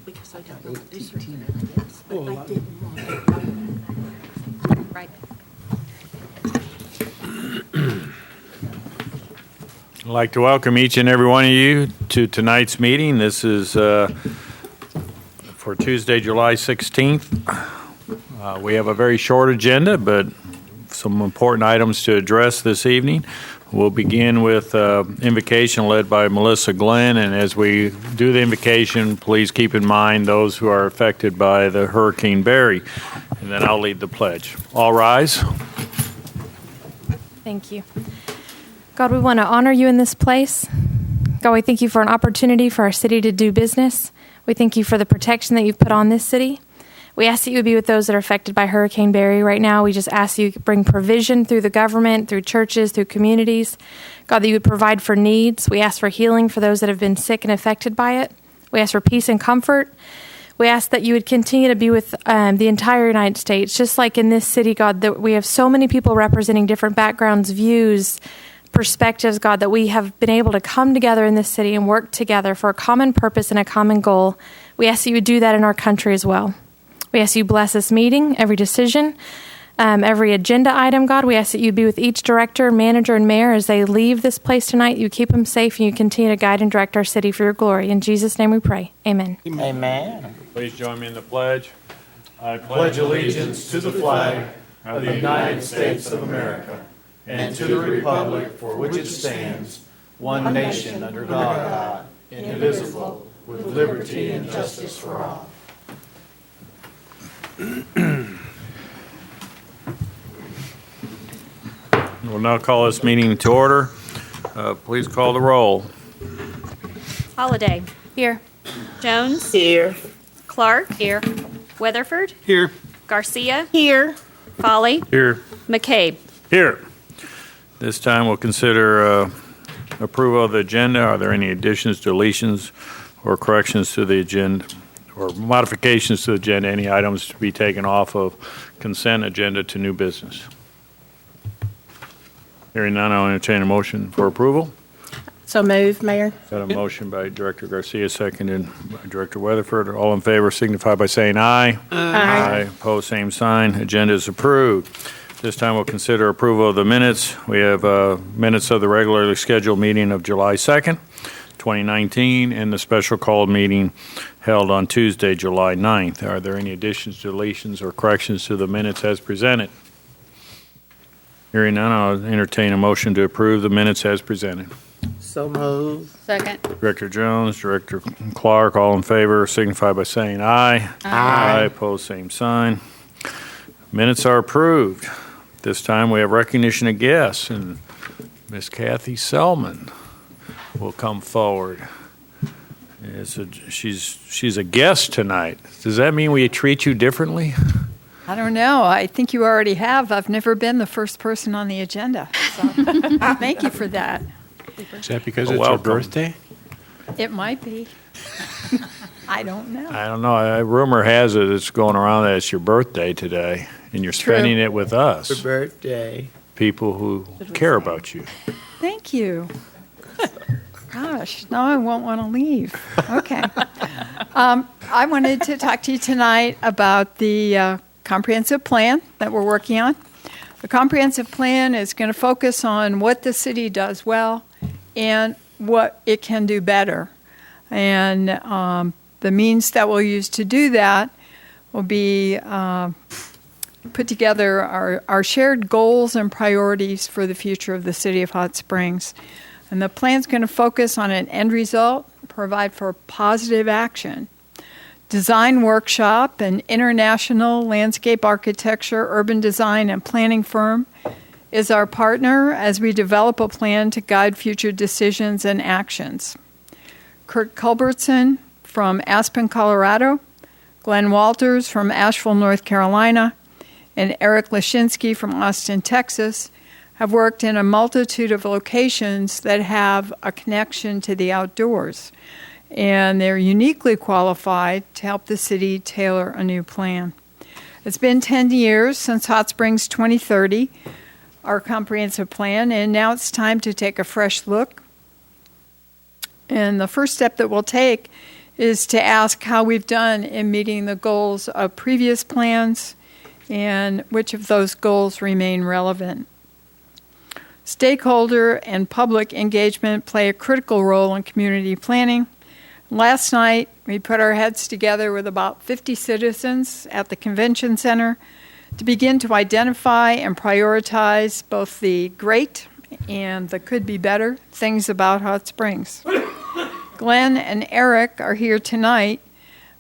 Because I don't know what this is, yes, but I didn't want it. Right. I'd like to welcome each and every one of you to tonight's meeting. This is for Tuesday, July 16th. We have a very short agenda, but some important items to address this evening. We'll begin with invocation led by Melissa Glenn, and as we do the invocation, please keep in mind those who are affected by the Hurricane Barry, and then I'll lead the pledge. All rise. Thank you. God, we want to honor you in this place. God, we thank you for an opportunity for our city to do business. We thank you for the protection that you've put on this city. We ask that you would be with those that are affected by Hurricane Barry right now. We just ask you to bring provision through the government, through churches, through communities. God, that you would provide for needs. We ask for healing for those that have been sick and affected by it. We ask for peace and comfort. We ask that you would continue to be with the entire United States, just like in this city, God, that we have so many people representing different backgrounds, views, perspectives, God, that we have been able to come together in this city and work together for a common purpose and a common goal. We ask that you would do that in our country as well. We ask you bless this meeting, every decision, every agenda item, God. We ask that you be with each director, manager, and mayor as they leave this place tonight. You keep them safe and you continue to guide and direct our city for your glory. In Jesus' name we pray. Amen. Amen. Please join me in the pledge. I pledge allegiance to the flag of the United States of America and to the republic for which it stands, one nation under God, indivisible, with liberty and justice for all. We'll now call this meeting to order. Please call the roll. Holiday. Here. Jones. Here. Clark. Here. Weatherford. Here. Garcia. Here. Foley. Here. McCabe. Here. This time we'll consider approval of the agenda. Are there any additions, deletions, or corrections to the agenda, or modifications to the agenda? Any items to be taken off of consent agenda to new business? Hearing none, I'll entertain a motion for approval. So move, Mayor. Got a motion by Director Garcia, seconded by Director Weatherford. All in favor signify by saying aye. Aye. Opposed, same sign. Agenda is approved. This time we'll consider approval of the minutes. We have minutes of the regularly scheduled meeting of July 2nd, 2019, and the special called meeting held on Tuesday, July 9th. Are there any additions, deletions, or corrections to the minutes as presented? Hearing none, I'll entertain a motion to approve the minutes as presented. So move. Second. Director Jones, Director Clark, all in favor signify by saying aye. Aye. Opposed, same sign. Minutes are approved. This time we have recognition of guests, and Miss Kathy Selman will come forward. She's a guest tonight. Does that mean we treat you differently? I don't know. I think you already have. I've never been the first person on the agenda. So thank you for that. Is that because it's your birthday? It might be. I don't know. I don't know. Rumor has it it's going around that it's your birthday today, and you're spending it with us. Your birthday. People who care about you. Thank you. Gosh, now I won't want to leave. Okay. I wanted to talk to you tonight about the comprehensive plan that we're working on. The comprehensive plan is going to focus on what the city does well and what it can do better. And the means that we'll use to do that will be put together our shared goals and priorities for the future of the city of Hot Springs. And the plan's going to focus on an end result, provide for positive action. Design Workshop, an international landscape architecture, urban design, and planning firm, is our partner as we develop a plan to guide future decisions and actions. Kurt Culbertson from Aspen, Colorado, Glenn Walters from Asheville, North Carolina, and Eric Lashinsky from Austin, Texas, have worked in a multitude of locations that have a connection to the outdoors. And they're uniquely qualified to help the city tailor a new plan. It's been 10 years since Hot Springs 2030, our comprehensive plan, and now it's time to take a fresh look. And the first step that we'll take is to ask how we've done in meeting the goals of previous plans and which of those goals remain relevant. Stakeholder and public engagement play a critical role in community planning. Last night, we put our heads together with about 50 citizens at the convention center to begin to identify and prioritize both the great and the could be better things about Hot Springs. Glenn and Eric are here tonight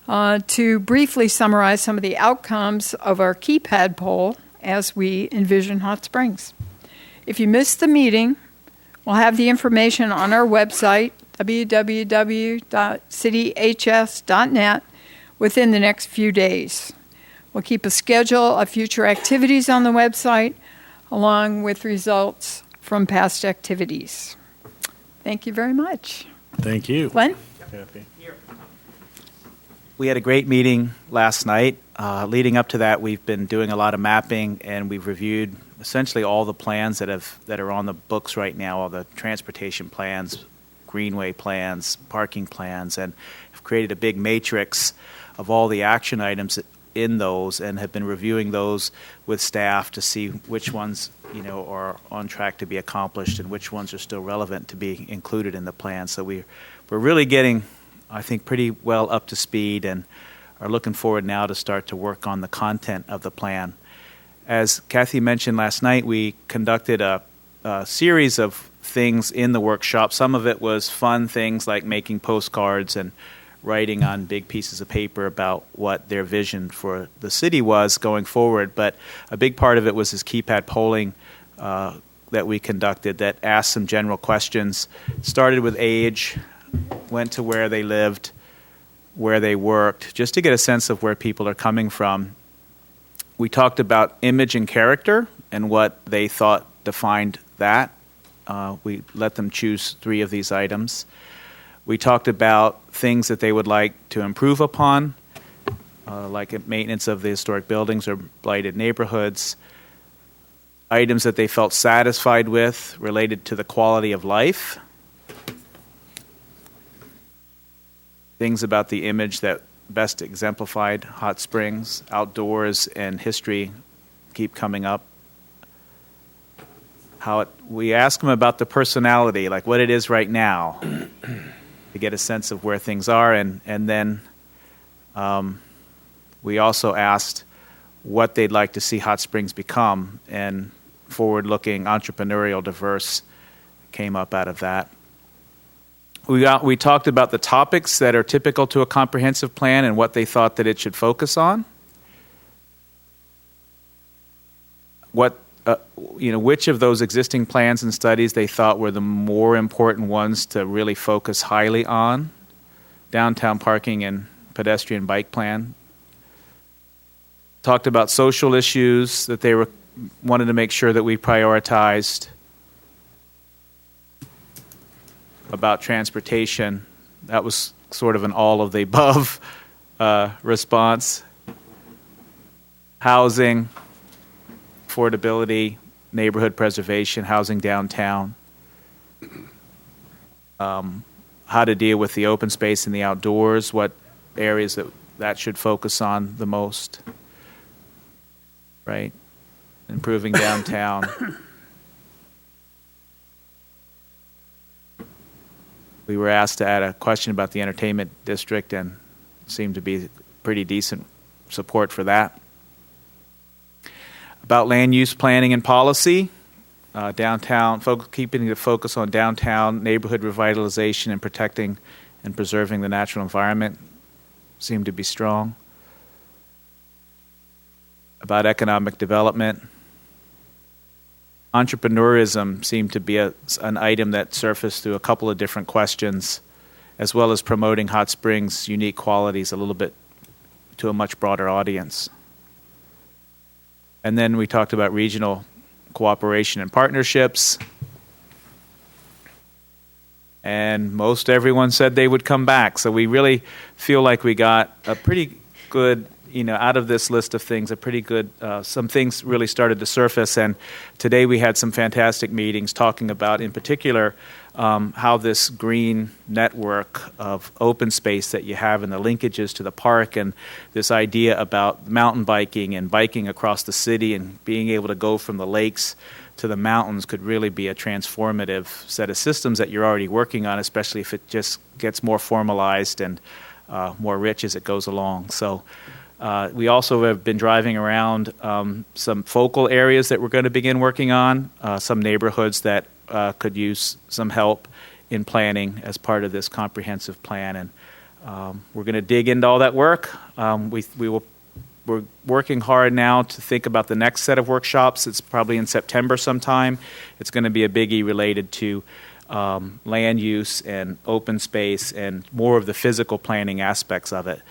to briefly summarize some of the outcomes of our keypad poll as we envision Hot Springs. If you missed the meeting, we'll have the information on our website, www.cityhs.net, within the next few days. We'll keep a schedule of future activities on the website, along with results from past activities. Thank you very much. Thank you. Glenn? Kathy. We had a great meeting last night. Leading up to that, we've been doing a lot of mapping, and we've reviewed essentially all the plans that are on the books right now, all the transportation plans, greenway plans, parking plans, and have created a big matrix of all the action items in those, and have been reviewing those with staff to see which ones are on track to be accomplished and which ones are still relevant to be included in the plan. So we're really getting, I think, pretty well up to speed and are looking forward now to start to work on the content of the plan. As Kathy mentioned last night, we conducted a series of things in the workshop. Some of it was fun things like making postcards and writing on big pieces of paper about what their vision for the city was going forward. But a big part of it was this keypad polling that we conducted that asked some general questions. Started with age, went to where they lived, where they worked, just to get a sense of where people are coming from. We talked about image and character and what they thought defined that. We let them choose 3 of these items. We talked about things that they would like to improve upon, like maintenance of the historic buildings or blighted neighborhoods, items that they felt satisfied with related to the quality of life, things about the image that best exemplified Hot Springs, outdoors, and history keep coming up. We ask them about the personality, like what it is right now, to get a sense of where things are, and then we also asked what they'd like to see Hot Springs become, and forward-looking, entrepreneurial, diverse came up out of that. We talked about the topics that are typical to a comprehensive plan and what they thought that it should focus on. Which of those existing plans and studies they thought were the more important ones to really focus highly on. Downtown parking and pedestrian bike plan. Talked about social issues that they wanted to make sure that we prioritized. About transportation. That was sort of an all of the above response. Housing, affordability, neighborhood preservation, housing downtown. How to deal with the open space and the outdoors, what areas that should focus on the most, right? Improving downtown. We were asked to add a question about the entertainment district and seemed to be pretty decent support for that. About land use planning and policy, downtown, keeping the focus on downtown neighborhood revitalization and protecting and preserving the natural environment seemed to be strong. About economic development. Entrepreneurism seemed to be an item that surfaced through a couple of different questions, as well as promoting Hot Springs' unique qualities a little bit to a much broader audience. And then we talked about regional cooperation and partnerships. And most everyone said they would come back. So we really feel like we got a pretty good, out of this list of things, a pretty good, some things really started to surface. And today we had some fantastic meetings talking about, in particular, how this green network of open space that you have and the linkages to the park and this idea about mountain biking and biking across the city and being able to go from the lakes to the mountains could really be a transformative set of systems that you're already working on, especially if it just gets more formalized and more rich as it goes along. So we also have been driving around some focal areas that we're going to begin working on, some neighborhoods that could use some help in planning as part of this comprehensive plan. And we're going to dig into all that work. We're working hard now to think about the next set of workshops. It's probably in September sometime. It's going to be a biggie related to land use and open space and more of the physical planning aspects of it.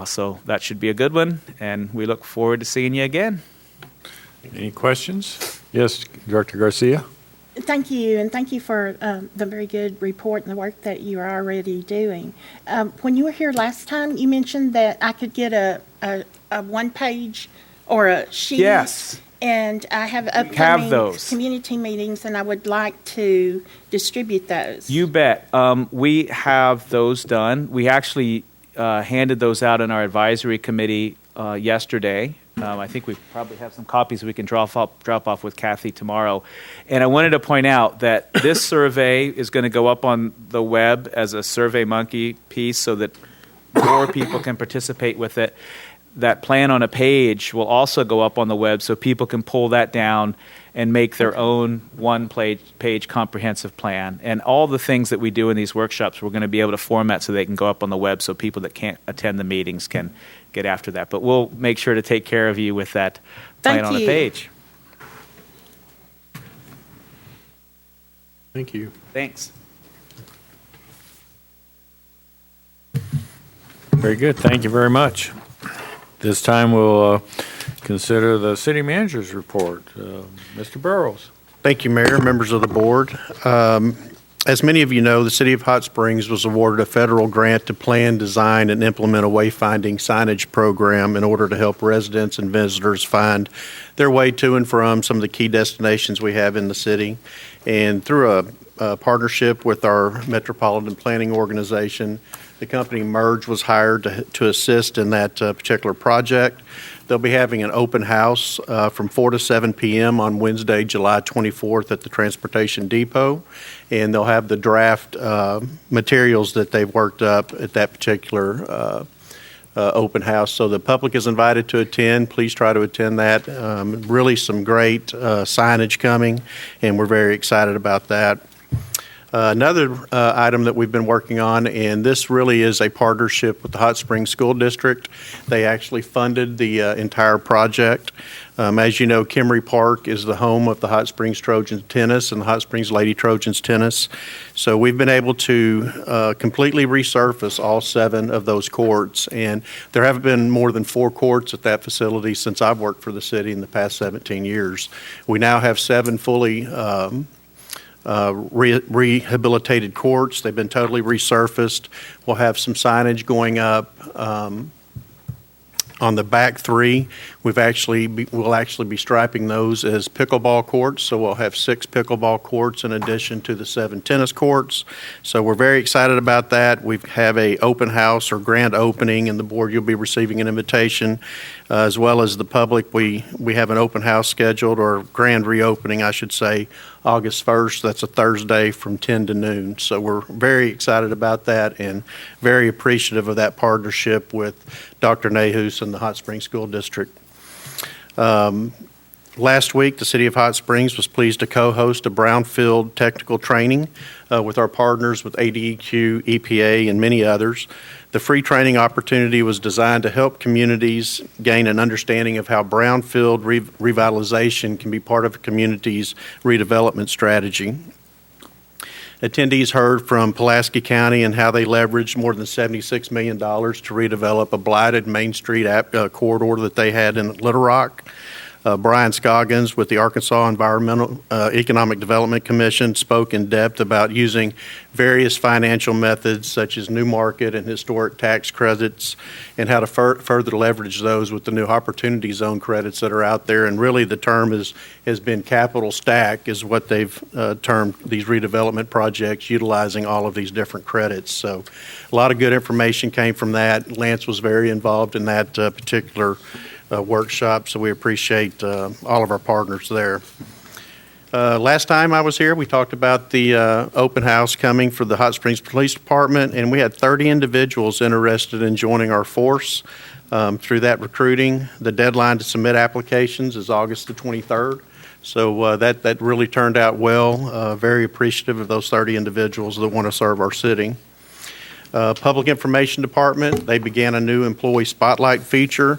So that should be a good one, and we look forward to seeing you again. Any questions? Yes, Director Garcia? Thank you, and thank you for the very good report and the work that you are already doing. When you were here last time, you mentioned that I could get a one-page or a sheet. Yes. And I have upcoming those. community meetings, and I would like to distribute those. You bet. We have those done. We actually handed those out in our advisory committee yesterday. I think we probably have some copies we can drop off with Kathy tomorrow. And I wanted to point out that this survey is going to go up on the web as a SurveyMonkey piece so that more people can participate with it. That plan on a page will also go up on the web so people can pull that down and make their own one-page comprehensive plan. And all the things that we do in these workshops, we're going to be able to format so they can go up on the web so people that can't attend the meetings can get after that. But we'll make sure to take care of you with that plan on a page. Thank you. Thanks. Very good. Thank you very much. This time we'll consider the city manager's report. Mr. Burrows. Thank you, Mayor, members of the board. As many of you know, the City of Hot Springs was awarded a federal grant to plan, design, and implement a wayfinding signage program in order to help residents and visitors find their way to and from some of the key destinations we have in the city. And through a partnership with our Metropolitan Planning Organization, the company Merge was hired to assist in that particular project. They'll be having an open house from 4 to 7 p.m. on Wednesday, July 24th at the Transportation Depot, and they'll have the draft materials that they've worked up at that particular open house. So the public is invited to attend. Please try to attend that. Really some great signage coming, and we're very excited about that. Another item that we've been working on, and this really is a partnership with the Hot Springs School District. They actually funded the entire project. As you know, Kimry Park is the home of the Hot Springs Trojans tennis and the Hot Springs Lady Trojans tennis. So we've been able to completely resurface all 7 of those courts, and there have been more than 4 courts at that facility since I've worked for the city in the past 17 years. We now have 7 fully rehabilitated courts. They've been totally resurfaced. We'll have some signage going up on the back 3. We'll actually be striping those as pickleball courts. So we'll have 6 pickleball courts in addition to the 7 tennis courts. So we're very excited about that. We have a open house or grand opening, and the board, you'll be receiving an invitation, as well as the public. We have an open house scheduled, or grand reopening, I should say, August 1st. That's a Thursday from 10 to noon. So we're very excited about that and very appreciative of that partnership with Dr. Nahus and the Hot Springs School District. Last week, the City of Hot Springs was pleased to co-host a brownfield technical training with our partners with ADEQ, EPA, and many others. The free training opportunity was designed to help communities gain an understanding of how brownfield revitalization can be part of a community's redevelopment strategy. Attendees heard from Pulaski County and how they leveraged more than $76 million to redevelop a blighted Main Street corridor that they had in Little Rock. Brian Scoggins with the Arkansas Environmental Economic Development Commission spoke in depth about using various financial methods such as new market and historic tax credits and how to further leverage those with the new Opportunity Zone credits that are out there. And really the term has been capital stack is what they've termed these redevelopment projects utilizing all of these different credits. So a lot of good information came from that. Lance was very involved in that particular workshop, so we appreciate all of our partners there. Last time I was here, we talked about the open house coming for the Hot Springs Police Department, and we had 30 individuals interested in joining our force through that recruiting. The deadline to submit applications is August the 23rd, so that really turned out well. Very appreciative of those 30 individuals that want to serve our city. Public Information Department, they began a new employee spotlight feature.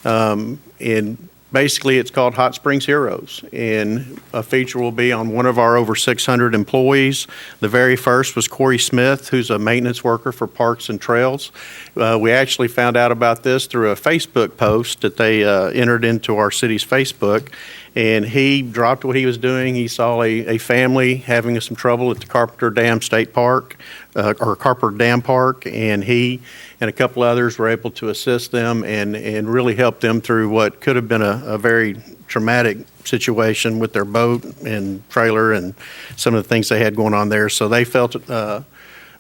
And basically, it's called Hot Springs Heroes, and a feature will be on one of our over 600 employees. The very first was Corey Smith, who's a maintenance worker for Parks and Trails. We actually found out about this through a Facebook post that they entered into our city's Facebook, and he dropped what he was doing. He saw a family having some trouble at the Carpenter Dam State Park, or Carpenter Dam Park, and he and a couple others were able to assist them and really help them through what could have been a very traumatic situation with their boat and trailer and some of the things they had going on there. So they felt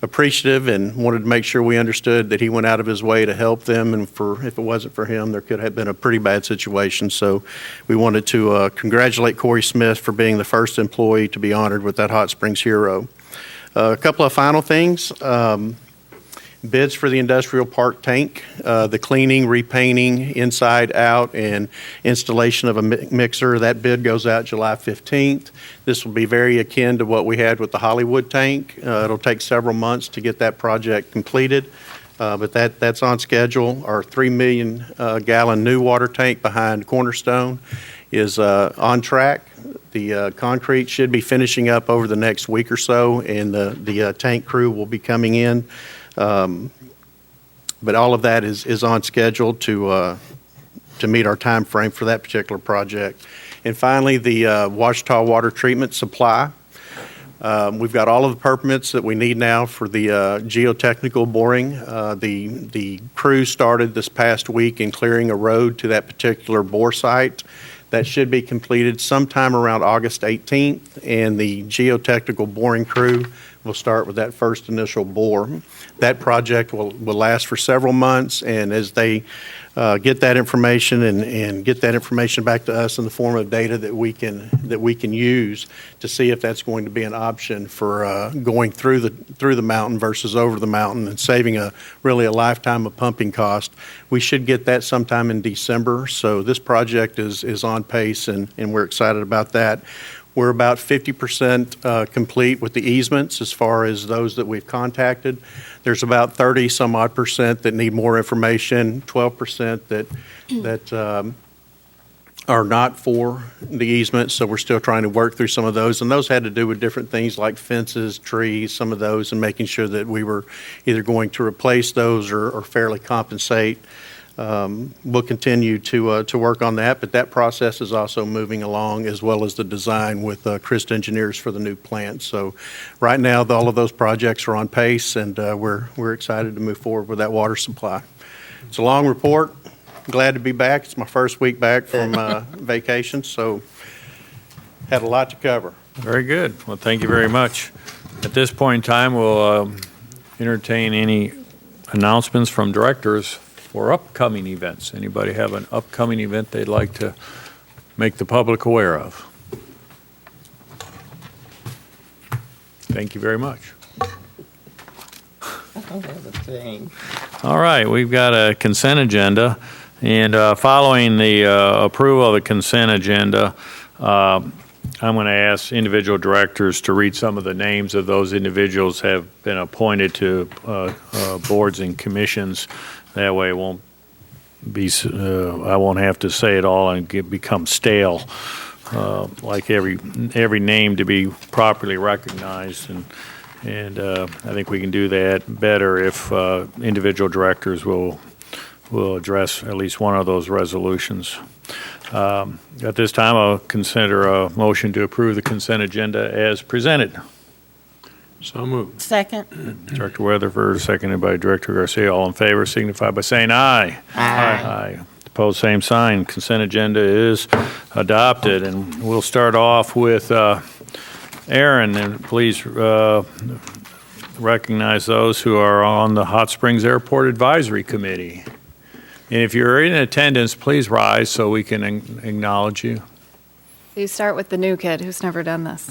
appreciative and wanted to make sure we understood that he went out of his way to help them, and if it wasn't for him, there could have been a pretty bad situation. So we wanted to congratulate Corey Smith for being the first employee to be honored with that Hot Springs Hero. A couple of final things. Bids for the industrial park tank, the cleaning, repainting, inside out, and installation of a mixer. That bid goes out July 15th. This will be very akin to what we had with the Hollywood tank. It'll take several months to get that project completed, but that's on schedule. Our 3 million gallon new water tank behind Cornerstone is on track. The concrete should be finishing up over the next week or so, and the tank crew will be coming in. But all of that is on schedule to meet our time frame for that particular project. And finally, the Ouachita water treatment supply. We've got all of the permits that we need now for the geotechnical boring. The crew started this past week in clearing a road to that particular bore site. That should be completed sometime around August 18th, and the geotechnical boring crew will start with that first initial bore. That project will last for several months, and as they get that information and get that information back to us in the form of data that we can use to see if that's going to be an option for going through the mountain versus over the mountain and saving really a lifetime of pumping cost. We should get that sometime in December. So this project is on pace, and we're excited about that. We're about 50% complete with the easements as far as those that we've contacted. There's about 30 some odd percent that need more information, 12% that are not for the easement, so we're still trying to work through some of those. And those had to do with different things like fences, trees, some of those, and making sure that we were either going to replace those or fairly compensate. We'll continue to work on that, but that process is also moving along, as well as the design with Christ Engineers for the new plant. So right now, all of those projects are on pace, and we're excited to move forward with that water supply. It's a long report. Glad to be back. It's my first week back from vacation, so had a lot to cover. Very good. Well, thank you very much. At this point in time, we'll entertain any announcements from directors for upcoming events. Anybody have an upcoming event they'd like to make the public aware of? Thank you very much. I don't have a thing. All right, we've got a consent agenda, and following the approval of the consent agenda, I'm going to ask individual directors to read some of the names of those individuals who have been appointed to boards and commissions. That way it won't be, I won't have to say it all and become stale, like every name to be properly recognized. And I think we can do that better if individual directors will address at least one of those resolutions. At this time, I'll consider a motion to approve the consent agenda as presented. So moved. Second. Director Weatherford, seconded by Director Garcia. All in favor signify by saying aye. Aye. Opposed, same sign. Consent agenda is adopted. And we'll start off with Aaron, and please recognize those who are on the Hot Springs Airport Advisory Committee. And if you're in attendance, please rise so we can acknowledge you. You start with the new kid who's never done this.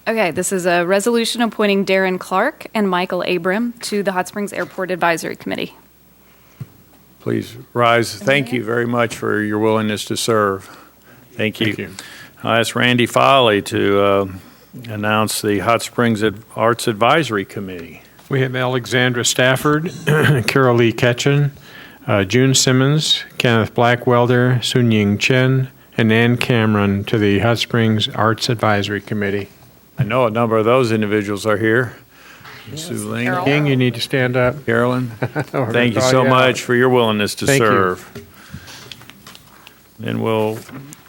Okay, this is a resolution appointing Darren Clark and Michael Abram to the Hot Springs Airport Advisory Committee. Please rise. Thank you very much for your willingness to serve. Thank you. Thank you. I ask Randy Foley to announce the Hot Springs Arts Advisory Committee. We have Alexandra Stafford, Carol Lee Ketchen, June Simmons, Kenneth Blackwelder, Sun Ying Chen, and Ann Cameron to the Hot Springs Arts Advisory Committee. I know a number of those individuals are here. Sue Lane. King, you need to stand up. Carolyn, Or thank you call so out. much for your willingness to Thank you. serve. Then we'll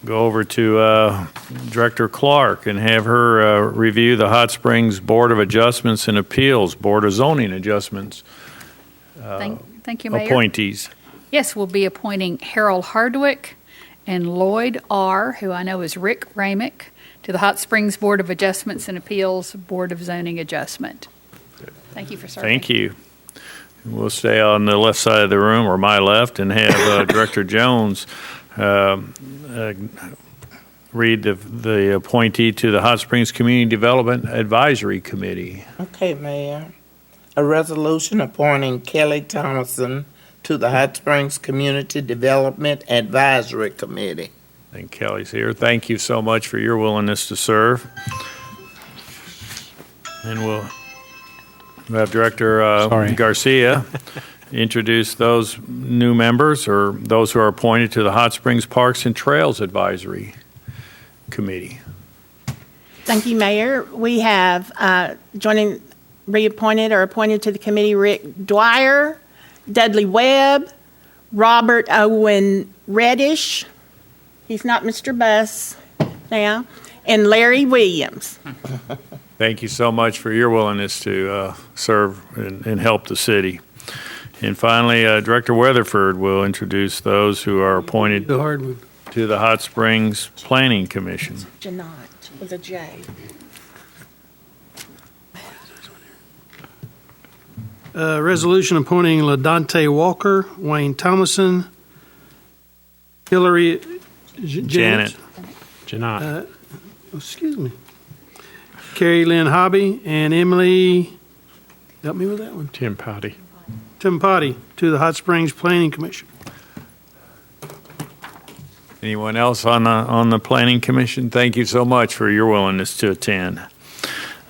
go over to Director Clark and have her review the Hot Springs Board of Adjustments and Appeals, Board of Zoning Adjustments Thank you, Mayor. appointees. Yes, we'll be appointing Harold Hardwick and Lloyd R., who I know is Rick Ramick, to the Hot Springs Board of Adjustments and Appeals, Board of Zoning Adjustment. Thank you for serving. Thank you. We'll stay on the left side of the room, or my left, and have Director Jones read the appointee to the Hot Springs Community Development Advisory Committee. Okay, Mayor. A resolution appointing Kelly Thomason to the Hot Springs Community Development Advisory Committee. I think Kelly's here. Thank you so much for your willingness to serve. And we'll have Director Sorry. Garcia introduce those new members or those who are appointed to the Hot Springs Parks and Trails Advisory Committee. Thank you, Mayor. We have reappointed or appointed to the committee Rick Dwyer, Dudley Webb, Robert Owen Reddish. He's not Mr. Buss now, and Larry Williams. Thank you so much for your willingness to serve and help the city. And finally, Director Weatherford will introduce those who are appointed to the Hot Springs Planning Commission. Janot with a J. Resolution appointing LaDonte Walker, Wayne Thomason, Hillary Janet. Janot. Excuse me. Carrie Lynn Hobby and Emily, help me with that one. Tim Potty. Tim Potty to the Hot Springs Planning Commission. Anyone else on the Planning Commission? Thank you so much for your willingness to attend.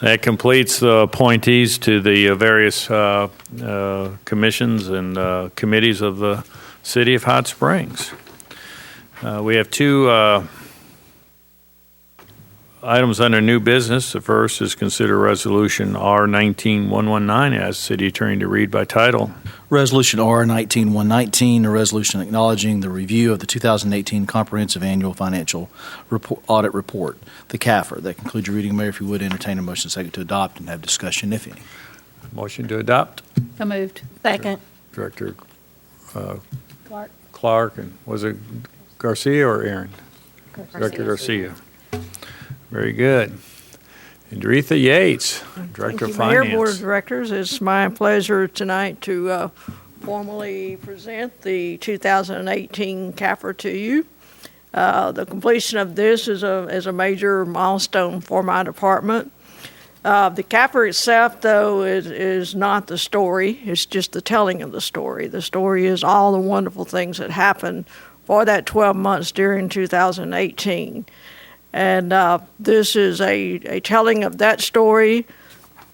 That completes the appointees to the various commissions and committees of the City of Hot Springs. We have two items under new business. The first is consider Resolution R-19-119. Ask the City Attorney to read by title. Resolution R-19-119, a resolution acknowledging the review of the 2018 Comprehensive Annual Financial Audit Report, the CAFR. That concludes your reading, Mayor. If you would, entertain a motion second to adopt and have discussion, if any. Motion to adopt. So moved. Second. Director Clark, and was it Garcia or Aaron? Director Garcia. Very good. And Doretha Yates, Director of Mayor, Board of Finance. Directors, it's my pleasure tonight to formally present the 2018 CAFR to you. The completion of this is a major milestone for my department. The CAFR itself, though, is not the story. It's just the telling of the story. The story is all the wonderful things that happened for that 12 months during 2018. And this is a telling of that story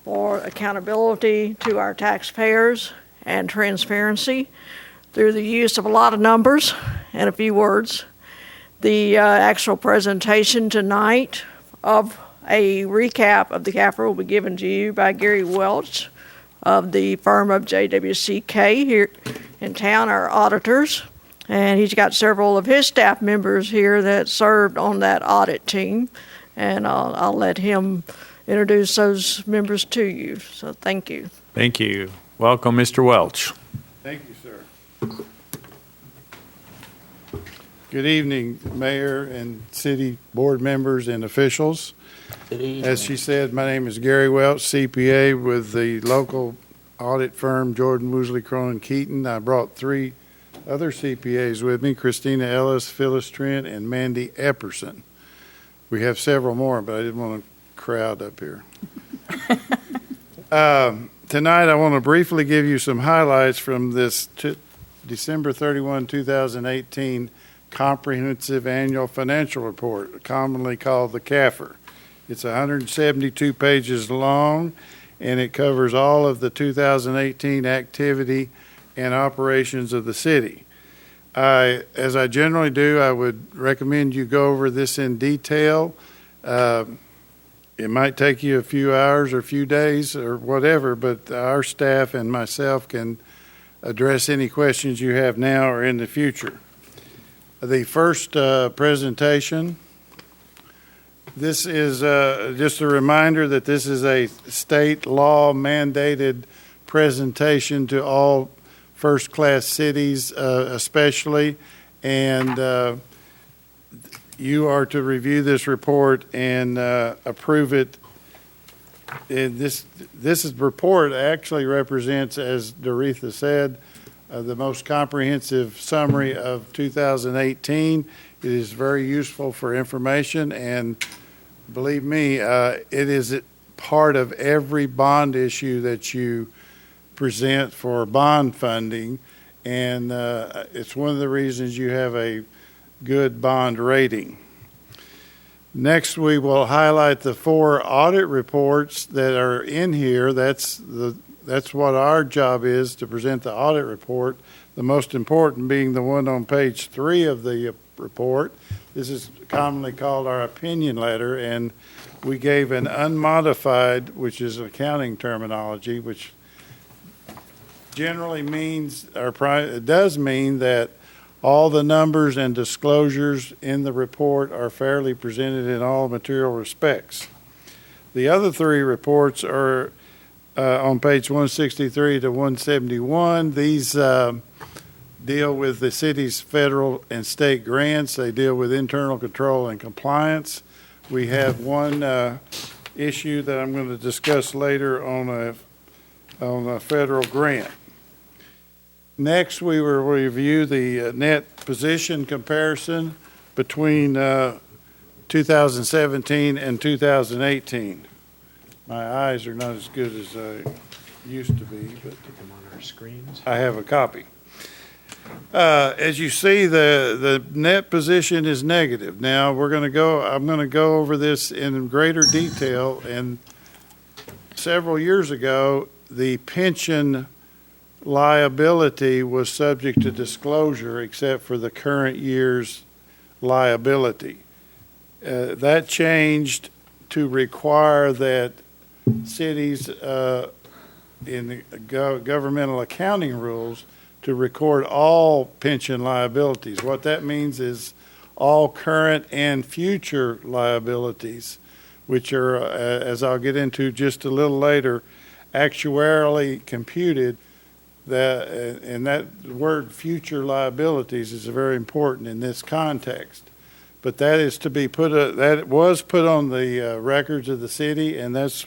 for accountability to our taxpayers and transparency through the use of a lot of numbers and a few words. The actual presentation tonight of a recap of the CAFR will be given to you by Gary Welch of the firm of JWCK here in town, our auditors. And he's got several of his staff members here that served on that audit team. And I'll let him introduce those members to you. So thank you. Thank you. Welcome, Mr. Welch. Thank you, sir. Good evening, Mayor and city board members and officials. As she said, my name is Gary Welch, CPA with the local audit firm Jordan, Woosley, Cronin, Keaton. I brought 3 other CPAs with me, Christina Ellis, Phyllis Trent, and Mandy Epperson. We have several more, but I didn't want to crowd up here. Tonight, I want to briefly give you some highlights from this December 31, 2018 Comprehensive Annual Financial Report, commonly called the CAFR. It's 172 pages long, and it covers all of the 2018 activity and operations of the city. As I generally do, I would recommend you go over this in detail. It might take you a few hours or a few days or whatever, but our staff and myself can address any questions you have now or in the future. The first presentation, this is just a reminder that this is a state law mandated presentation to all first-class cities especially, and you are to review this report and approve it. And this report actually represents, as Doretha said, the most comprehensive summary of 2018. It is very useful for information, and believe me, it is part of every bond issue that you present for bond funding, and it's one of the reasons you have a good bond rating. Next, we will highlight the 4 audit reports that are in here. That's what our job is, to present the audit report. The most important being the one on page 3 of the report. This is commonly called our opinion letter, and we gave an unmodified, which is accounting terminology, which generally means, or it does mean, that all the numbers and disclosures in the report are fairly presented in all material respects. The other 3 reports are on page 163 to 171. These deal with the city's federal and state grants. They deal with internal control and compliance. We have one issue that I'm going to discuss later on a federal grant. Next, we will review the net position comparison between 2017 and 2018. My eyes are not as good as I used to be, but on our screens. I have a copy. As you see, the net position is negative. Now I'm going to go over this in greater detail. And several years ago, the pension liability was subject to disclosure except for the current year's liability. That changed to require that cities in the governmental accounting rules to record all pension liabilities. What that means is all current and future liabilities, which are, as I'll get into just a little later, actuarially computed. And that word future liabilities is very important in this context. But that is to be that was put on the records of the city, and that's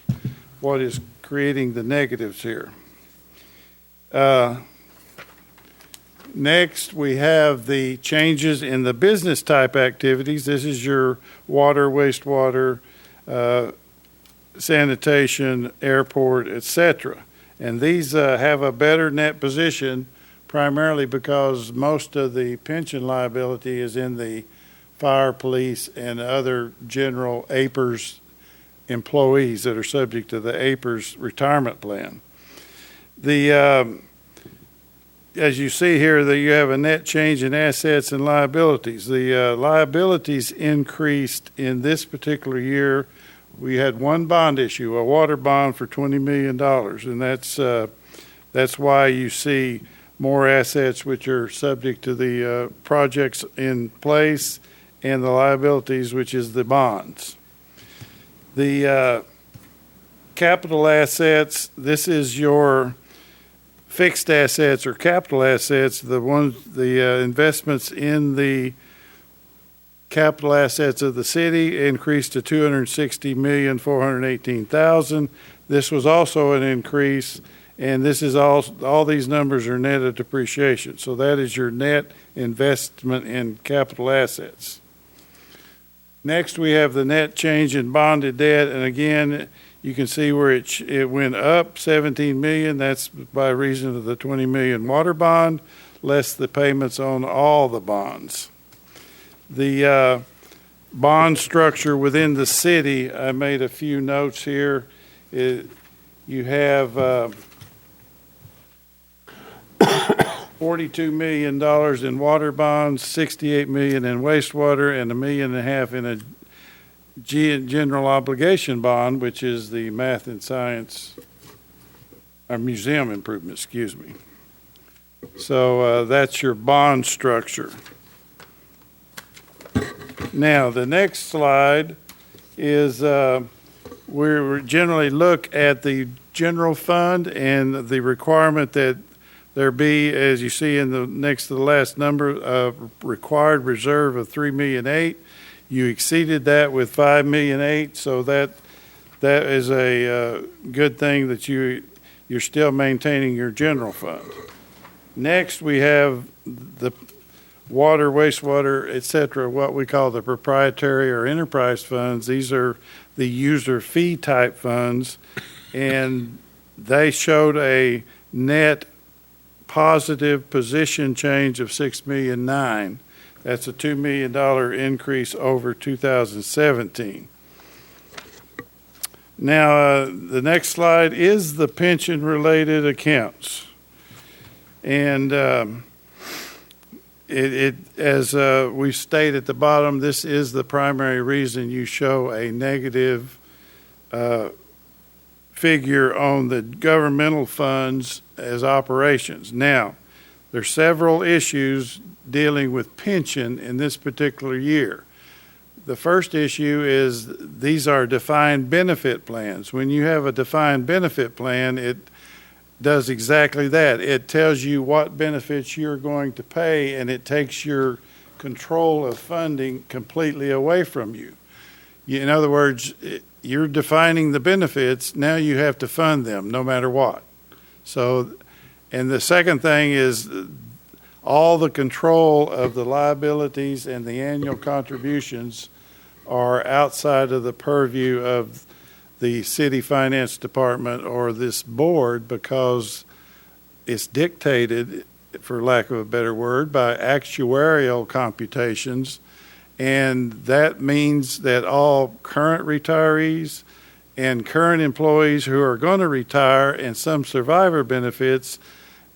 what is creating the negatives here. Next, we have the changes in the business type activities. This is your water, wastewater, sanitation, airport, etc. And these have a better net position primarily because most of the pension liability is in the fire, police, and other general APERS employees that are subject to the APERS retirement plan. As you see here, you have a net change in assets and liabilities. The liabilities increased in this particular year. We had one bond issue, a water bond for $20 million, and that's why you see more assets which are subject to the projects in place, and the liabilities, which is the bonds. The capital assets, this is your fixed assets or capital assets, the investments in the capital assets of the city increased to $260,418,000. This was also an increase, and this is all these numbers are net of depreciation. So that is your net investment in capital assets. Next, we have the net change in bonded debt, and again, you can see where it went up 17 million. That's by reason of the 20 million water bond, less the payments on all the bonds. The bond structure within the city, I made a few notes here. You have $42 million in water bonds, $68 million in wastewater, and $1.5 million in a general obligation bond, which is the math and science, or museum improvement, excuse me. So that's your bond structure. Now, the next slide is we generally look at the general fund and the requirement that there be, as you see in the next to the last number, required reserve of $3.8 million. You exceeded that with $5.8 million, so that is a good thing that you're still maintaining your general fund. Next, we have the water, wastewater, et cetera, what we call the proprietary or enterprise funds. These are the user fee type funds, and they showed a net positive position change of $6.9 million. That's a $2 million increase over 2017. Now, the next slide is the pension-related accounts. And as we state at the bottom, this is the primary reason you show a negative figure on the governmental funds as operations. Now, there's several issues dealing with pension in this particular year. The first issue is these are defined benefit plans. When you have a defined benefit plan, it does exactly that. It tells you what benefits you're going to pay, and it takes your control of funding completely away from you. In other words, you're defining the benefits, now you have to fund them no matter what. So, and the second thing is all the control of the liabilities and the annual contributions are outside of the purview of the city finance department or this board, because it's dictated, for lack of a better word, by actuarial computations. And that means that all current retirees and current employees who are going to retire and some survivor benefits,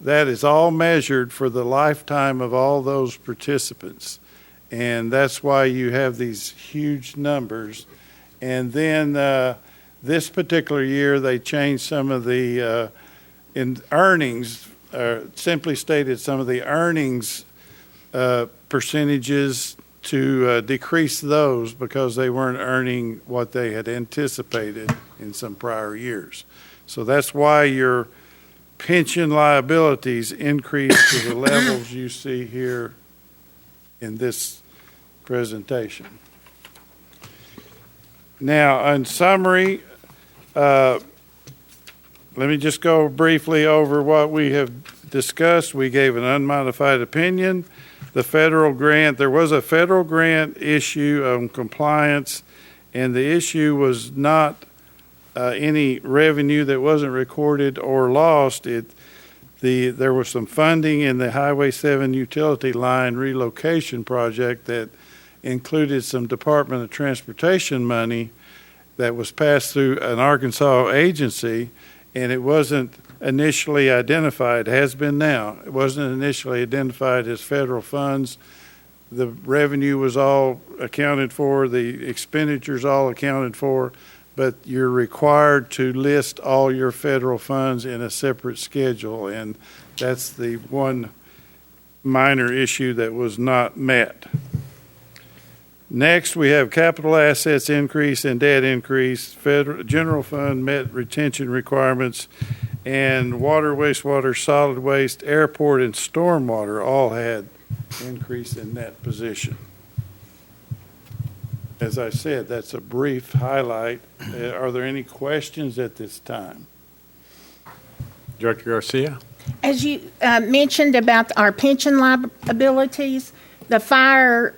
that is all measured for the lifetime of all those participants. And that's why you have these huge numbers. And then this particular year, they changed some of the in earnings, simply stated some of the earnings percentages to decrease those because they weren't earning what they had anticipated in some prior years. So that's why your pension liabilities increase to the levels you see here in this presentation. Now, in summary, let me just go briefly over what we have discussed. We gave an unmodified opinion. The federal grant, there was a federal grant issue on compliance, and the issue was not any revenue that wasn't recorded or lost. There was some funding in the Highway 7 utility line relocation project that included some Department of Transportation money that was passed through an Arkansas agency, and it wasn't initially identified, has been now. It wasn't initially identified as federal funds. The revenue was all accounted for, the expenditures all accounted for, but you're required to list all your federal funds in a separate schedule, and that's the one minor issue that was not met. Next, we have capital assets increase and debt increase. Federal general fund met retention requirements, and water, wastewater, solid waste, airport, and stormwater all had increase in that position. As I said, that's a brief highlight. Are there any questions at this time? Director Garcia? As you mentioned about our pension liabilities, the fire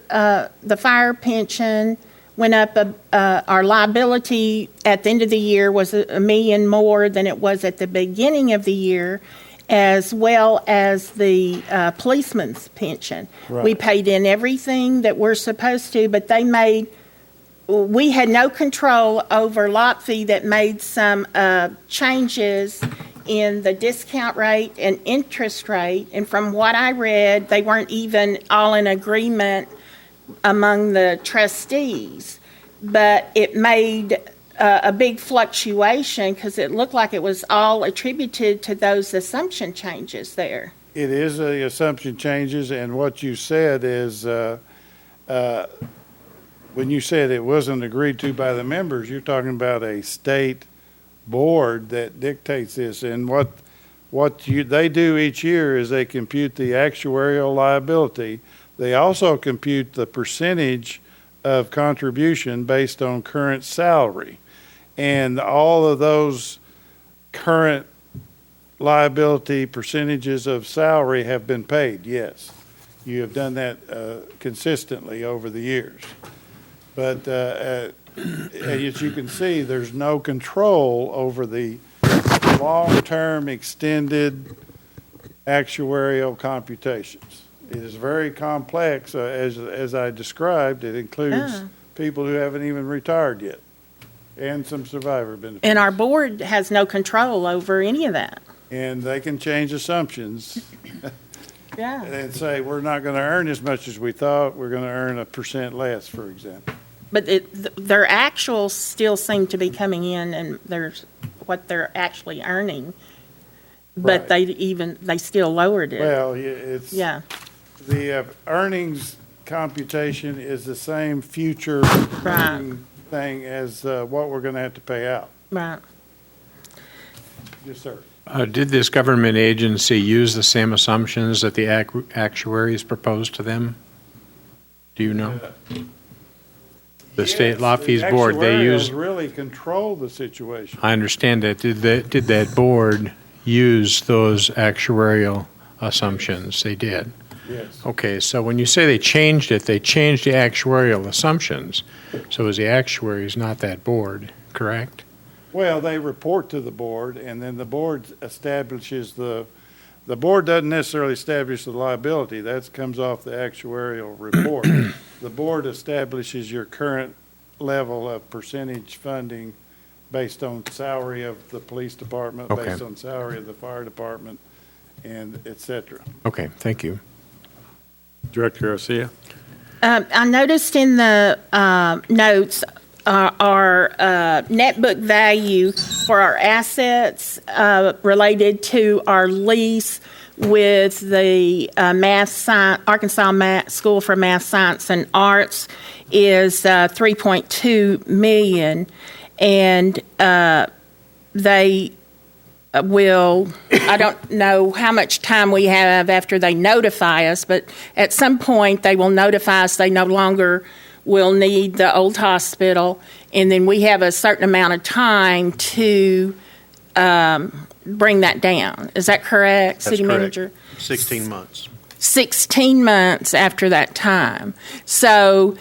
pension went up. Our liability at the end of the year was $1 million more than it was at the beginning of the year, as well as the policeman's pension. Right. We paid in everything that we're supposed to, but we had no control over Lockheed that made some changes in the discount rate and interest rate. And from what I read, they weren't even all in agreement among the trustees. But it made a big fluctuation because it looked like it was all attributed to those assumption changes there. It is the assumption changes, and what you said is when you said it wasn't agreed to by the members, you're talking about a state board that dictates this. And what they do each year is they compute the actuarial liability. They also compute the percentage of contribution based on current salary. And all of those current liability percentages of salary have been paid, yes. You have done that consistently over the years. But as you can see, there's no control over the long-term extended actuarial computations. It is very complex, as I described. It includes people who haven't even retired yet, and some survivor benefits. And our board has no control over any of that. And they can change assumptions Yeah. and say, we're not going to earn as much as we thought. We're going to earn 1% less, for example. But their actuals still seem to be coming in, and there's what they're actually earning. But Right. they still lowered it. Well, it's Yeah. the earnings computation is the same future earning thing as what we're going to have to pay out. Right. Yes, sir. Did this government agency use the same assumptions that the actuaries proposed to them? Do you know? The state law fees board, they used. Actuarials really control the situation. I understand that. Did that board use those actuarial assumptions? They did. Yes. Okay, so when you say they changed it, they changed the actuarial assumptions. So it was the actuaries, not that board, correct? Well, they report to the board, and then the board establishes the board doesn't necessarily establish the liability. That comes off the actuarial report. The board establishes your current level of percentage funding based on salary of the police department, Okay. based on salary of the fire department, and et cetera. Okay, thank you. Director Garcia? I noticed in the notes our net book value for our assets related to our lease with the Arkansas School for Math, Science, and Arts is $3.2 million, and they will, I don't know how much time we have after they notify us, but at some point they will notify us they no longer will need the old hospital, and then we have a certain amount of time to bring that down. Is that correct, City Manager? 16 months. 16 months after that time. So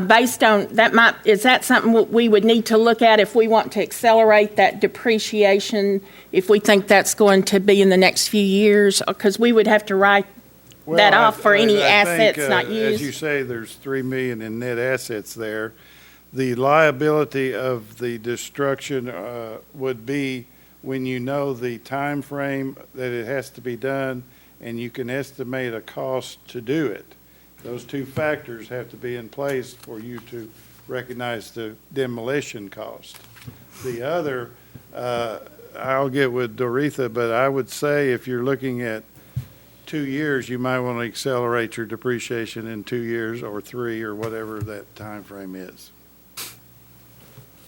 based on that, is that something we would need to look at if we want to accelerate that depreciation, if we think that's going to be in the next few years? Because we would have to write that off for any assets not used. As you say, there's $3 million in net assets there. The liability of the destruction would be when you know the time frame that it has to be done, and you can estimate a cost to do it. Those two factors have to be in place for you to recognize the demolition cost. The other, I'll get with Doretha, but I would say if you're looking at 2 years, you might want to accelerate your depreciation in 2 years or 3 or whatever that time frame is.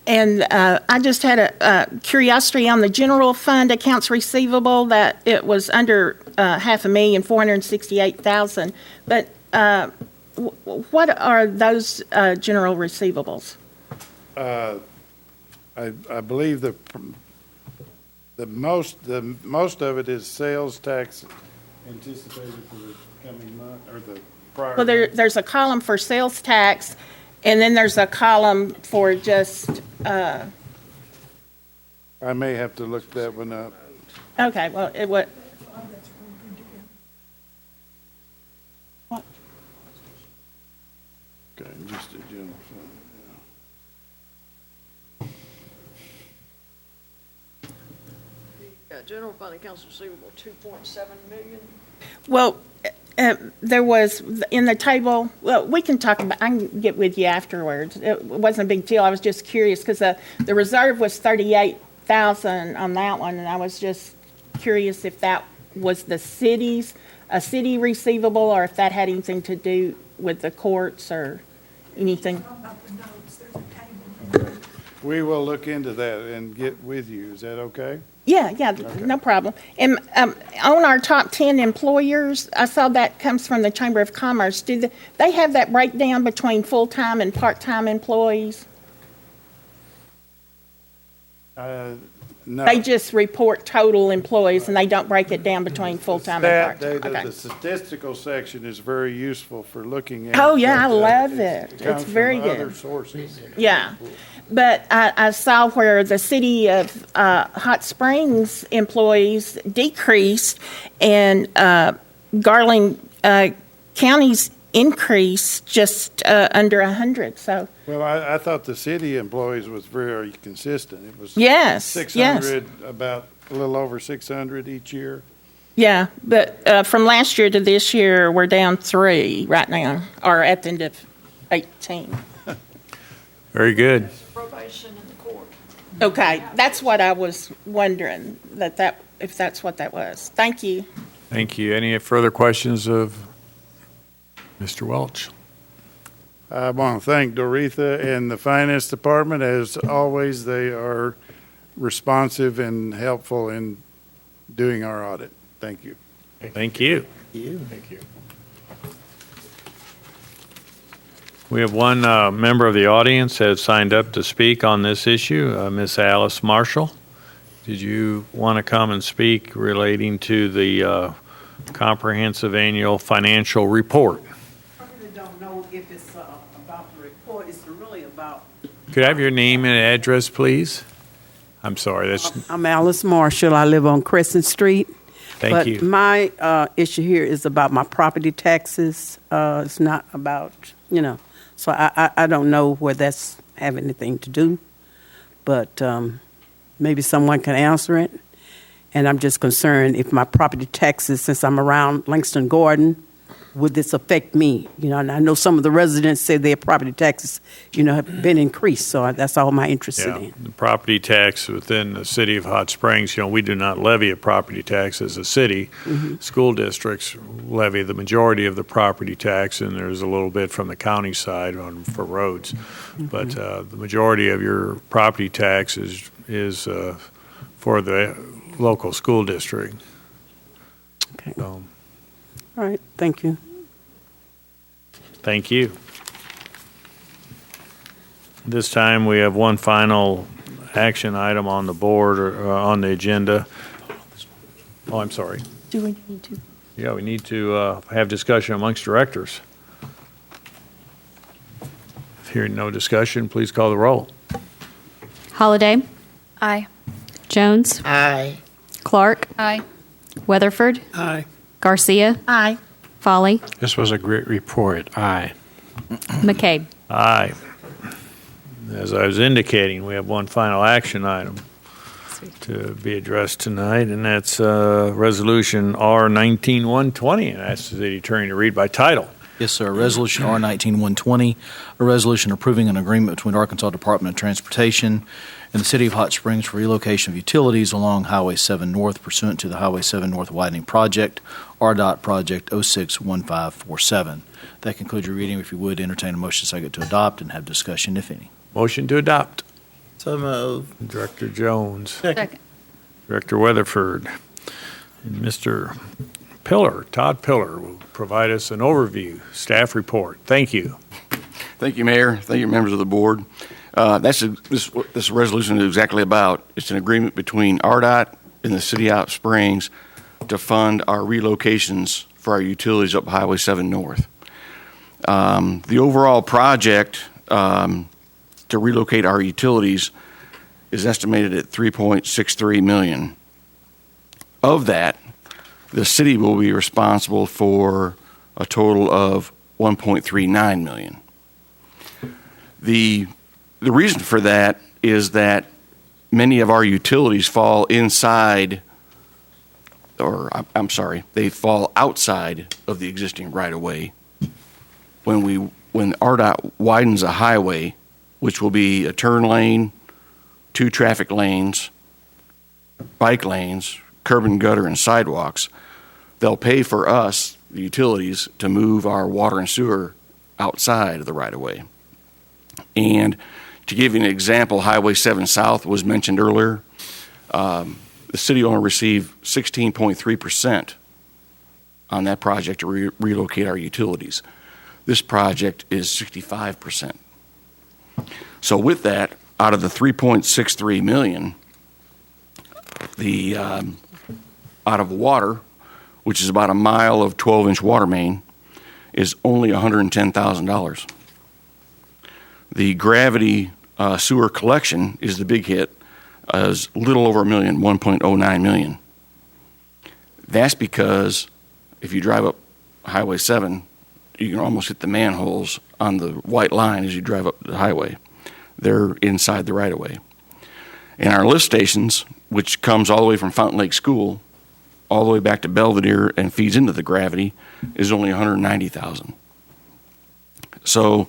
And I just had a curiosity on the general fund accounts receivable that it was under $5,468,000. But what are those general receivables? I believe the most of it is sales tax anticipated for the coming month or the prior. Well, month. there's a column for sales tax, and then there's a column for just. I may have to look that one up. Okay, well, it would. What? Okay, just a general fund. Yeah, general fund accounts receivable, 2.7 million. Well, there was in the table. Well, we can talk about. I can get with you afterwards. It wasn't a big deal. I was just curious because the reserve was 38,000 on that one, and I was just curious if that was a city receivable, or if that had anything to do with the courts or anything. We will look into that and get with you. Is that okay? Yeah, no problem. And on our top 10 employers, I saw that comes from the Chamber of Commerce. Do they have that breakdown between full-time and part-time employees? No. They just report total employees, and they don't break it down between full-time and part-time? Okay. The statistical section is very useful for looking at. Oh, yeah, I but, love it. It comes It's very from good. other sources. Yeah. But I saw where the city of Hot Springs employees decreased and Garland County's increase just under 100. So Well, I thought the city employees was very consistent. It was yes, 600, about a little over 600 each year. yeah. But from last year to this year, we're down 3 right now, or at the end of 18. Very good. Probation in the court. Okay, that's what I was wondering, if that's what that was. Thank you. Thank you. Any further questions of Mr. Welch? I want to thank Doretha and the Finance Department. As always, they are responsive and helpful in doing our audit. Thank you. Thank you. Thank you. We have one member of the audience has signed up to speak on this issue, Miss Alice Marshall. Did you want to come and speak relating to the comprehensive annual financial report? I really don't know if it's about the report. It's really about. Could I have your name and address, please? I'm sorry. I'm Alice Marshall. I live on Crescent Street. Thank you. But my issue here is about my property taxes. It's not about, so I don't know where that's have anything to do. But maybe someone can answer it. And I'm just concerned if my property taxes, since I'm around Langston Gordon, would this affect me? And I know some of the residents say their property taxes, have been increased. So that's all I'm interested in. The property tax within the city of Hot Springs, we do not levy a property tax as a city. Mm-hmm. School districts levy the majority of the property tax, and there's a little bit from the county side for roads. Mm-hmm. But the majority of your property tax is for the local school district. Okay. So, All right. Thank you. thank you. This time we have one final action item on the board or on the agenda. Oh, I'm sorry. Do we need to? Yeah, we need to have discussion amongst directors. Hearing no discussion, please call the roll. Holliday, Aye. Jones, Aye. Clark, Aye. Weatherford, Aye. Garcia, Aye. Folly, This was a great report. Aye. McCabe. Aye. As I was indicating, we have one final action item to be addressed tonight, and that's Resolution R-19-120, and I ask the city attorney to read by title. Yes, sir. Resolution R-19-120, a resolution approving an agreement between Arkansas Department of Transportation and the City of Hot Springs for relocation of utilities along Highway 7 North pursuant to the Highway 7 North Widening Project, RDOT Project 061547. That concludes your reading. If you would, entertain a motion second to adopt and have discussion, if any. Motion to adopt. So moved. Director Jones. Second. Director Weatherford. And Mr. Pillar, Todd Pillar, will provide us an overview, staff report. Thank you. Thank you, Mayor. Thank you, members of the board. This resolution is exactly about. It's an agreement between RDOT and the City of Hot Springs to fund our relocations for our utilities up Highway 7 North. The overall project to relocate our utilities is estimated at $3.63 million. Of that, the city will be responsible for a total of $1.39 million. The reason for that is that many of our utilities fall inside, or I'm sorry, they fall outside of the existing right-of-way. When RDOT widens a highway, which will be a turn lane, 2 traffic lanes, bike lanes, curb and gutter, and sidewalks, they'll pay for us, the utilities, to move our water and sewer outside of the right-of-way. And to give you an example, Highway 7 South was mentioned earlier. The city only received 16.3% on that project to relocate our utilities. This project is 65%. So with that, out of the $3.63 million, out of water, which is about a mile of 12-inch water main, is only $110,000. The gravity sewer collection is the big hit, is little over $1 million, $1.09 million. That's because if you drive up Highway 7, you can almost hit the manholes on the white line as you drive up the highway. They're inside the right-of-way. And our lift stations, which comes all the way from Fountain Lake School, all the way back to Belvedere and feeds into the gravity, is only $190,000. So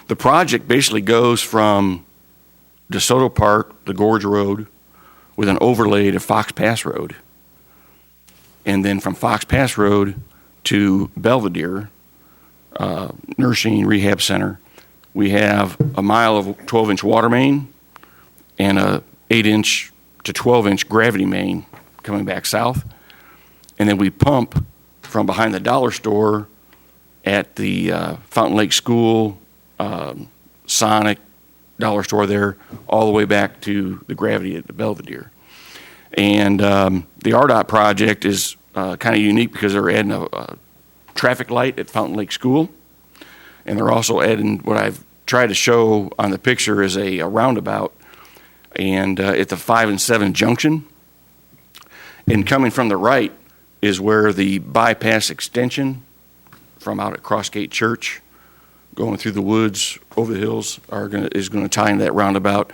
the project basically goes from DeSoto Park, the Gorge Road, with an overlay to Fox Pass Road. And then from Fox Pass Road to Belvedere, Nursing Rehab Center, we have a mile of 12-inch water main and a 8-inch to 12-inch gravity main coming back south. And then we pump from behind the dollar store at the Fountain Lake School, Sonic, dollar store there, all the way back to the gravity at the Belvedere. And the RDOT project is kind of unique because they're adding a traffic light at Fountain Lake School. And they're also adding what I've tried to show on the picture is a roundabout and at the 5 and 7 junction. And coming from the right is where the bypass extension from out at Crossgate Church, going through the woods, over the hills, is going to tie into that roundabout.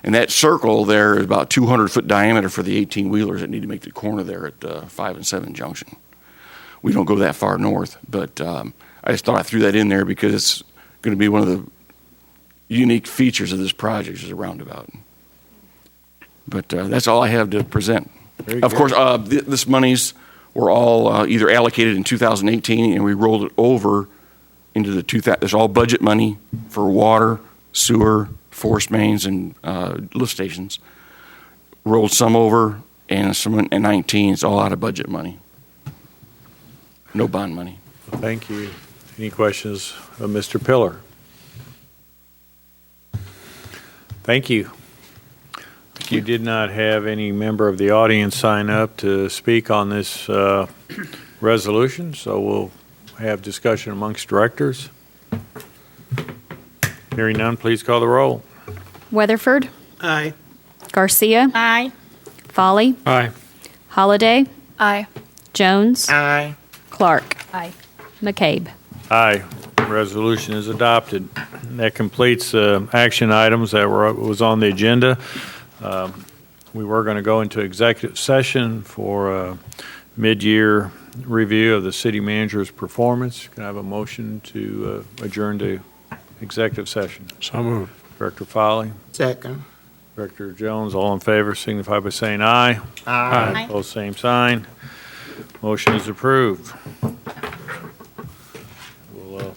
And that circle there is about 200-foot diameter for the 18-wheelers that need to make the corner there at 5 and 7 junction. We don't go that far north, but I just thought I threw that in there because it's going to be one of the unique features of this project is a roundabout. But that's all I have to present. Of course, this monies were all either allocated in 2018 and we rolled it over into the there's all budget money for water, sewer, forest mains, and lift stations. Rolled some over, and some in 19, it's all out of budget money. No bond money. Thank you. Any questions of Mr. Pillar? Thank you. You did not have any member of the audience sign up to speak on this resolution, so we'll have discussion amongst directors. Hearing none, please call the roll. Weatherford. Aye. Garcia. Aye. Folly. Aye. Holliday. Aye. Jones. Aye. Clark. Aye. McCabe. Aye. Resolution is adopted. That completes action items that was on the agenda. We were going to go into executive session for mid-year review of the city manager's performance. Can I have a motion to adjourn to executive session? So moved. Director Foley, Second. Director Jones, all in favor signify by saying aye. Aye. Opposed, same sign. Motion is approved. We'll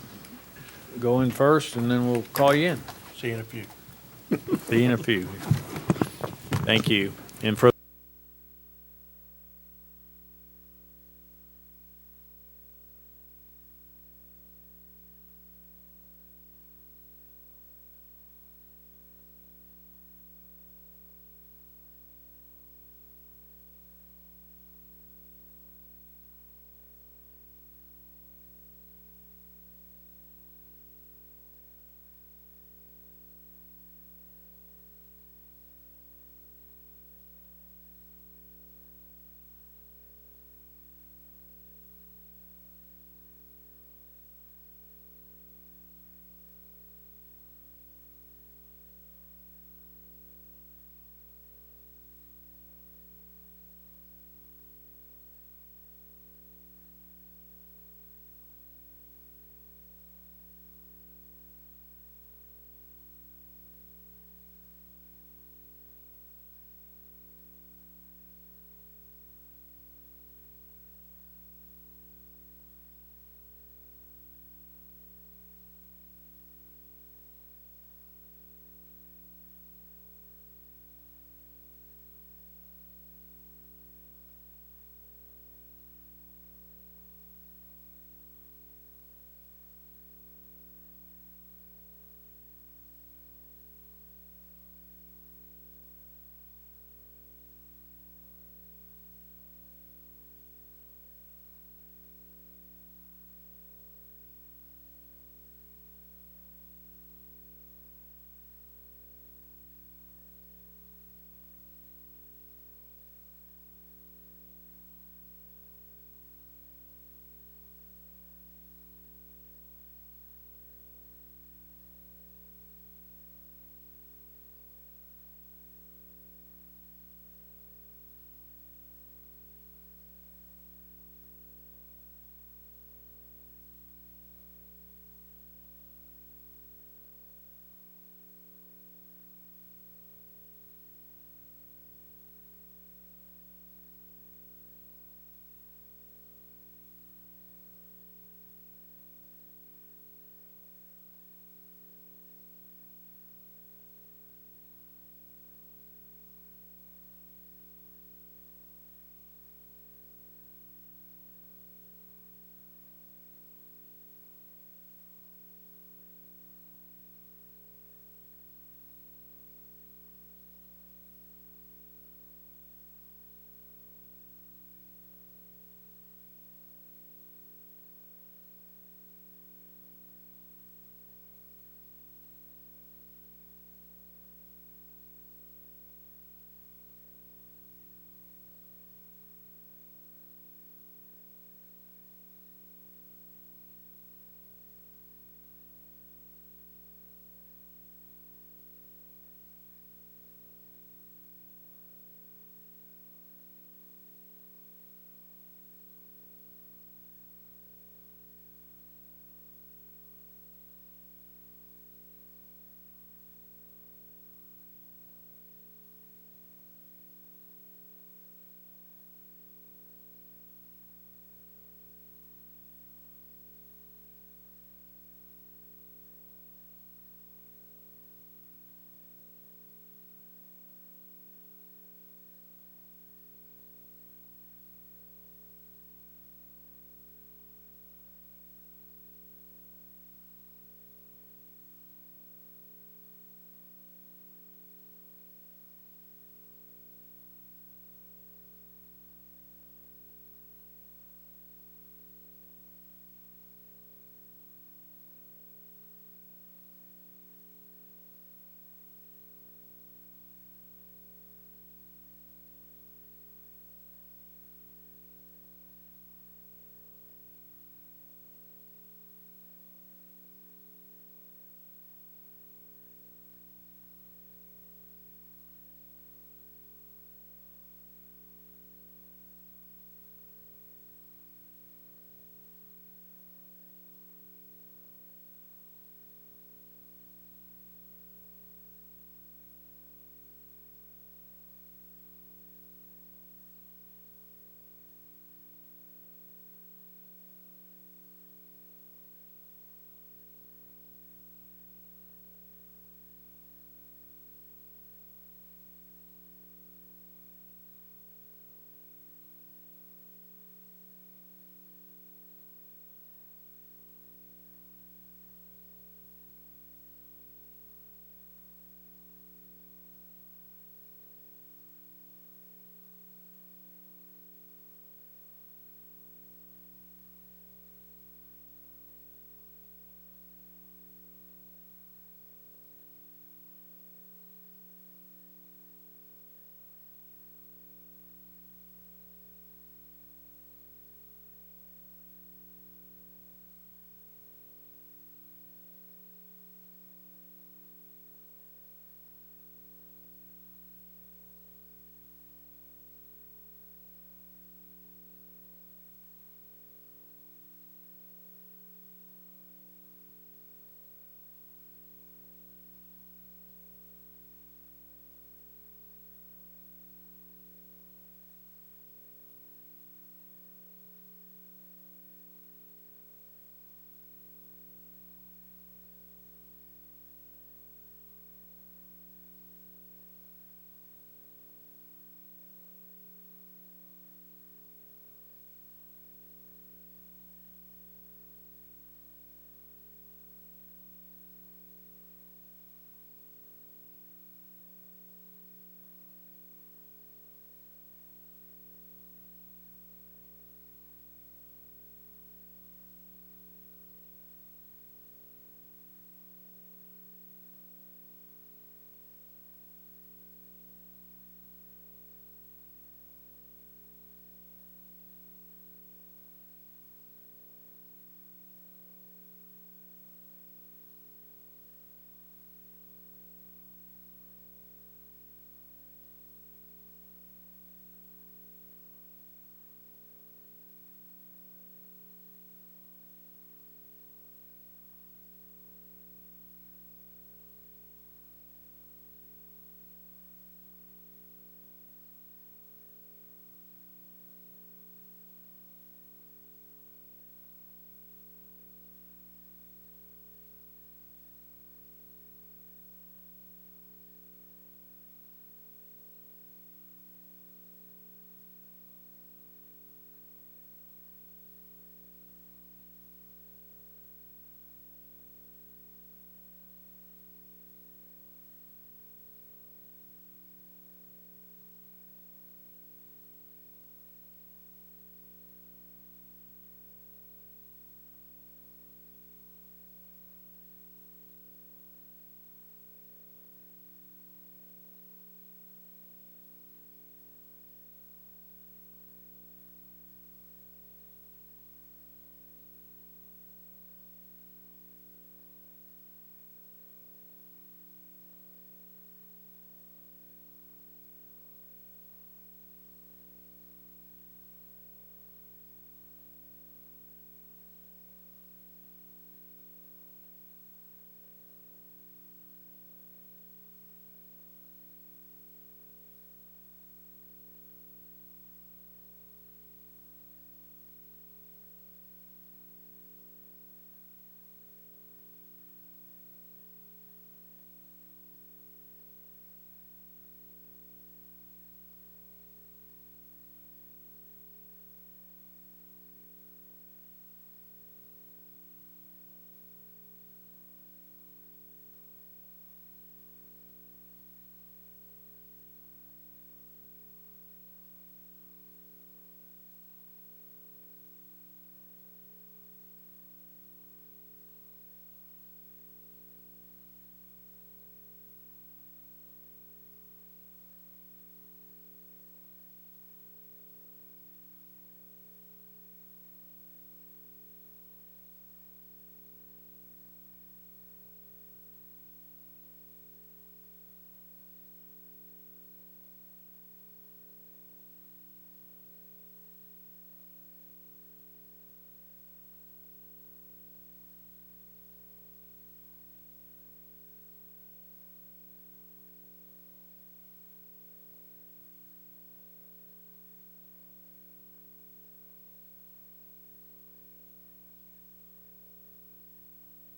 go in first, and then we'll call you in. See you in a few. See you in a few. Thank you. And for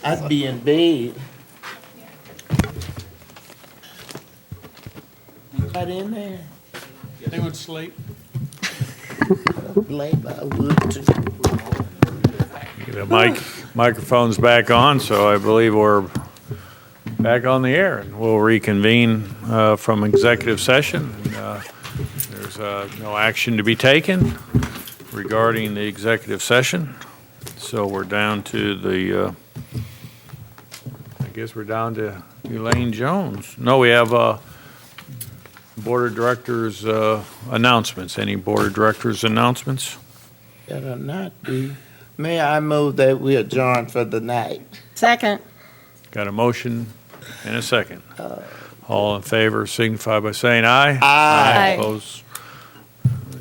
I'd be in bed. Got in there. They would sleep. Blame I would too. The microphone's back on, so I believe we're back on the air, and we'll reconvene from executive session. There's no action to be taken regarding the executive session, so we're down to the, I guess we're down to Elaine Jones. No, we have Board of Directors announcements. Any Board of Directors announcements? Better not be. May I move that we adjourn for the night? Second. Got a motion and a second. All in favor signify by saying aye. Aye. Oppose?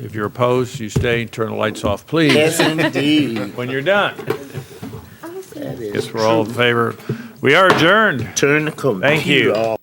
If you're opposed, you stay. Turn the lights off, please. Yes, indeed. When you're done. That is Guess we're all in favor. We are adjourned. Turn the computer Thank you. off.